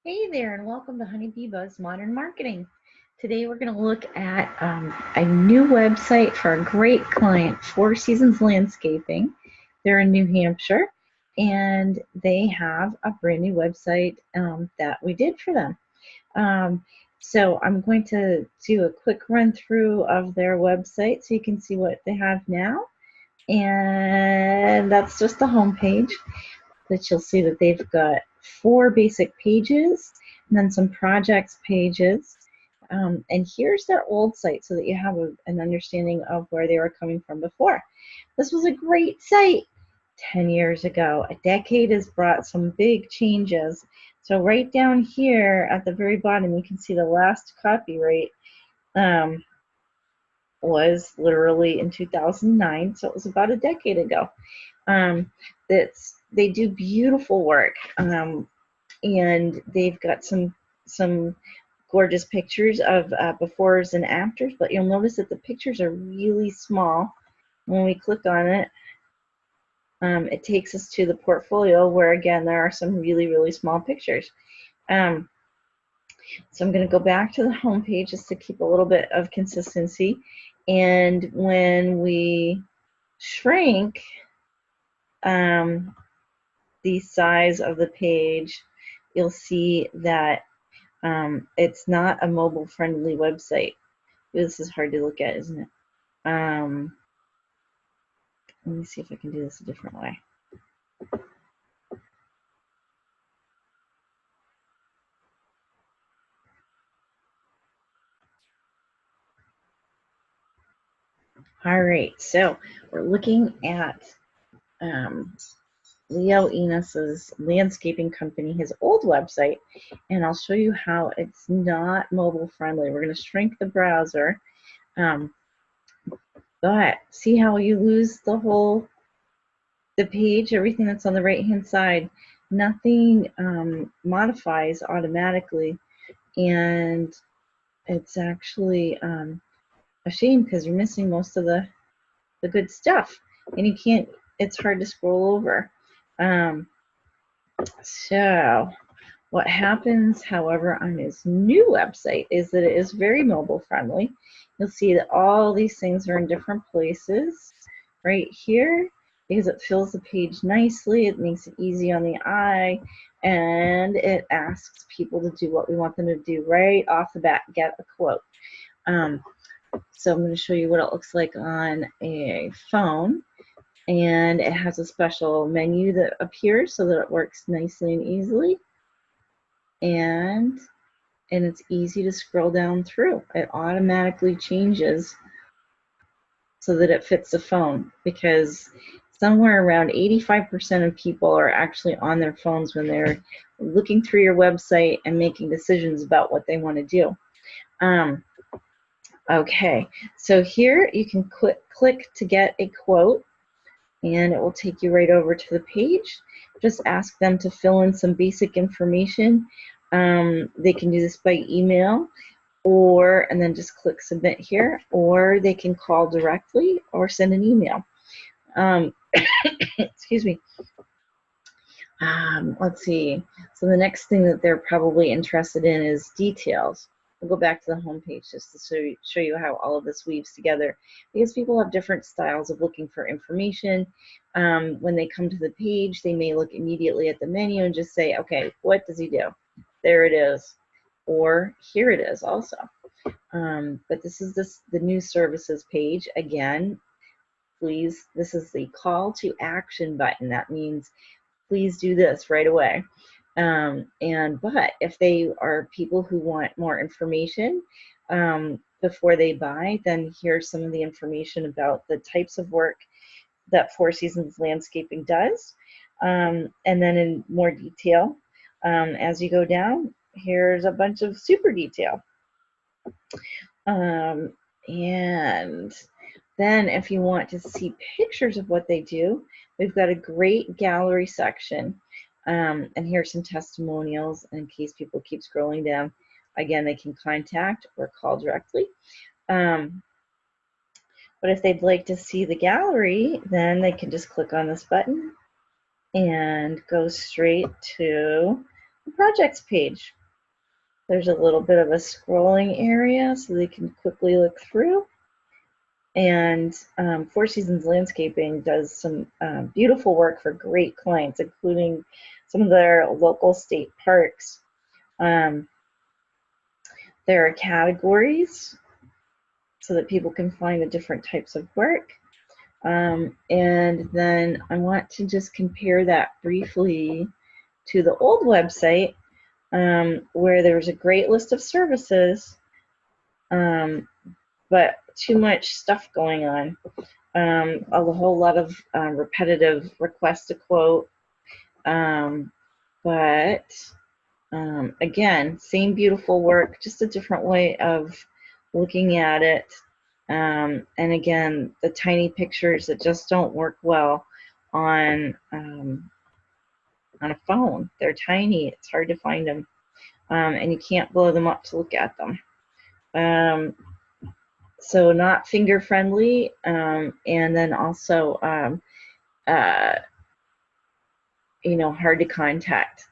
Hey there, and welcome to Honeybee Buzz Modern Marketing. Today we're going to look at a new website for a great client, Four Seasons Landscaping. They're in New Hampshire, and they have a brand new website that we did for them. So I'm going to do a quick run through of their website so you can see what they have now. And that's just the home page. That you'll see that they've got 4 basic pages and then some projects pages. And here's their old site so that you have an understanding of where they were coming from before. This was a great site 10 years ago. A decade has brought some big changes. So right down here at the very bottom, you can see the last copyright was literally in 2009, so it was about a decade ago. They do beautiful work, and they've got some gorgeous pictures of befores and afters, but you'll notice that the pictures are really small. When we click on it, it takes us to the portfolio where, again, there are some really small pictures. So I'm going to go back to the home page just to keep a little bit of consistency. And when we shrink the size of the page, you'll see that it's not a mobile-friendly website. This is hard to look at, isn't it? Let me see if I can do this a different way. All right, so we're looking at LeoEnos' landscaping company, his old website, and I'll show you how it's not mobile friendly. We're going to shrink the browser, but see how you lose the page, everything that's on the right hand side. Nothing modifies automatically, and it's actually a shame because you're missing most of the good stuff, and you can't. It's hard to scroll over. So what happens, however, on his new website is that it is very mobile friendly. You'll see that all these things are in different places right here because it fills the page nicely. It makes it easy on the eye, and it asks people to do what we want them to do right off the bat, get a quote. So I'm going to show you what it looks like on a phone. And it has a special menu that appears so that it works nicely and easily. And it's easy to scroll down through. It automatically changes so that it fits the phone, because somewhere around 85% of people are actually on their phones when they're looking through your website and making decisions about what they want to do. Okay, so here you can click to get a quote, and it will take you right over to the page. Just ask them to fill in some basic information. They can do this by email, and then just click submit here, or they can call directly or send an email. Excuse me. Let's see. So the next thing that they're probably interested in is details. We'll go back to the home page just to show you how all of this weaves together, because people have different styles of looking for information. When they come to the page, they may look immediately at the menu and just say, okay, what does he do? There it is. Or here it is also. But this is the new services page. Again, please, this is the call to action button. That means please do this right away. But if they are people who want more information before they buy, then here's some of the information about the types of work that Four Seasons Landscaping does. And then in more detail, as you go down, here's a bunch of super detail. And then if you want to see pictures of what they do, we've got a great gallery section. And here's some testimonials in case people keep scrolling down. Again, they can contact or call directly. But if they'd like to see the gallery, then they can just click on this button and go straight to the projects page. There's a little bit of a scrolling area so they can quickly look through. And Four Seasons Landscaping does some beautiful work for great clients, including some of their local state parks. There are categories so that people can find the different types of work. And then I want to just compare that briefly to the old website, where there's a great list of services, but too much stuff going on. A whole lot of repetitive requests to quote, but again, same beautiful work, just a different way of looking at it. And again, the tiny pictures that just don't work well on a phone. They're tiny, it's hard to find them, and you can't blow them up to look at them. So not finger friendly, and then also hard to contact.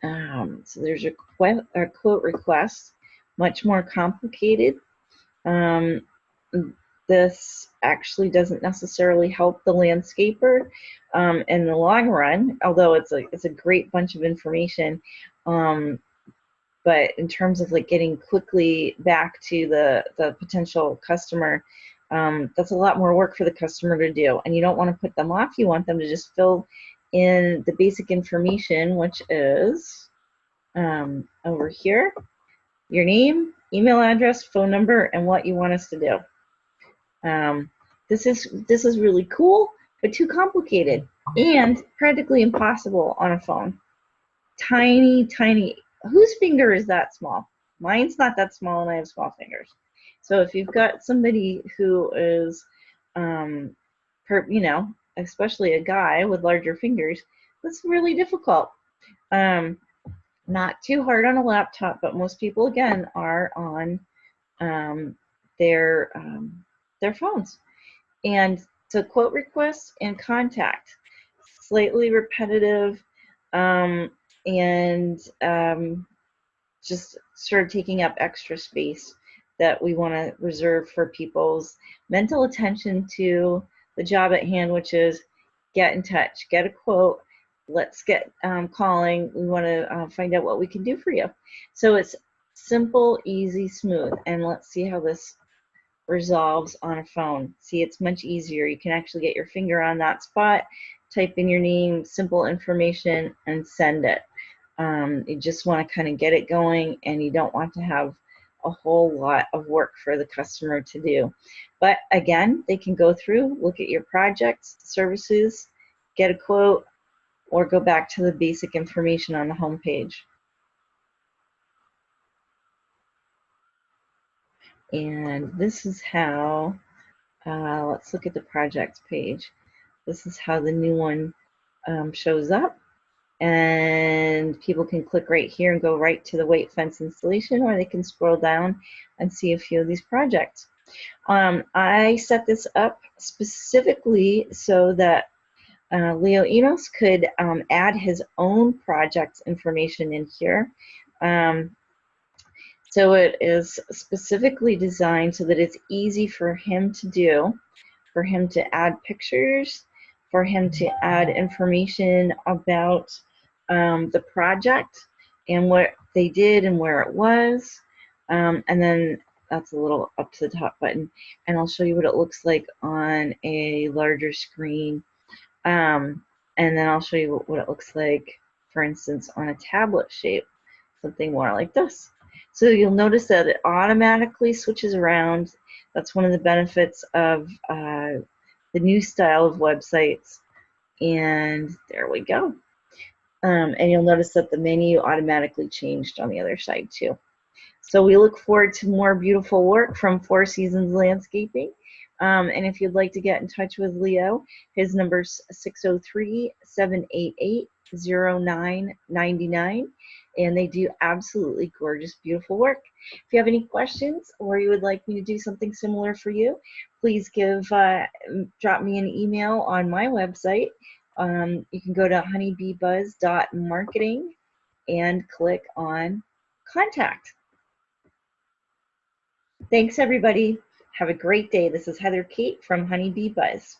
So there's a quote request, much more complicated. This actually doesn't necessarily help the landscaper in the long run, although it's a great bunch of information. But in terms of like getting quickly back to the potential customer, that's a lot more work for the customer to do, and you don't want to put them off. You want them to just fill in the basic information, which is over here, your name, email address, phone number, and what you want us to do. This is really cool, but too complicated and practically impossible on a phone. Tiny, tiny. Whose finger is that small? Mine's not that small, and I have small fingers. So if you've got somebody who is, especially a guy with larger fingers, that's really difficult. Not too hard on a laptop, but most people, again, are on their phones. And so quote requests and contact, slightly repetitive, and just sort of taking up extra space that we want to reserve for people's mental attention to the job at hand, which is get in touch, get a quote, let's get calling, we want to find out what we can do for you. So it's simple, easy, smooth, and let's see how this resolves on a phone. See, it's much easier. You can actually get your finger on that spot, type in your name, simple information, and send it. You just want to kind of get it going, and you don't want to have a whole lot of work for the customer to do. But again, they can go through, look at your projects, services, get a quote, or go back to the basic information on the home page. And this is how, let's look at the projects page. This is how the new one shows up. And people can click right here and go right to the white fence installation, or they can scroll down and see a few of these projects. I set this up specifically so that LeoEnos could add his own project information in here. So it is specifically designed so that it's easy for him to do, for him to add pictures, for him to add information about the project and what they did and where it was. And then that's a little up to the top button. And I'll show you what it looks like on a larger screen. And then I'll show you what it looks like, for instance, on a tablet shape, something more like this. So you'll notice that it automatically switches around. That's one of the benefits of the new style of websites. And there we go. And you'll notice that the menu automatically changed on the other side too. So we look forward to more beautiful work from Four Seasons Landscaping. And if you'd like to get in touch with Leo, his number's 603-788-0999. And they do absolutely gorgeous, beautiful work. If you have any questions or you would like me to do something similar for you, please drop me an email on my website. You can go to honeybeebuzz.marketing and click on contact. Thanks, everybody. Have a great day. This is Heather Kate from Honeybee Buzz.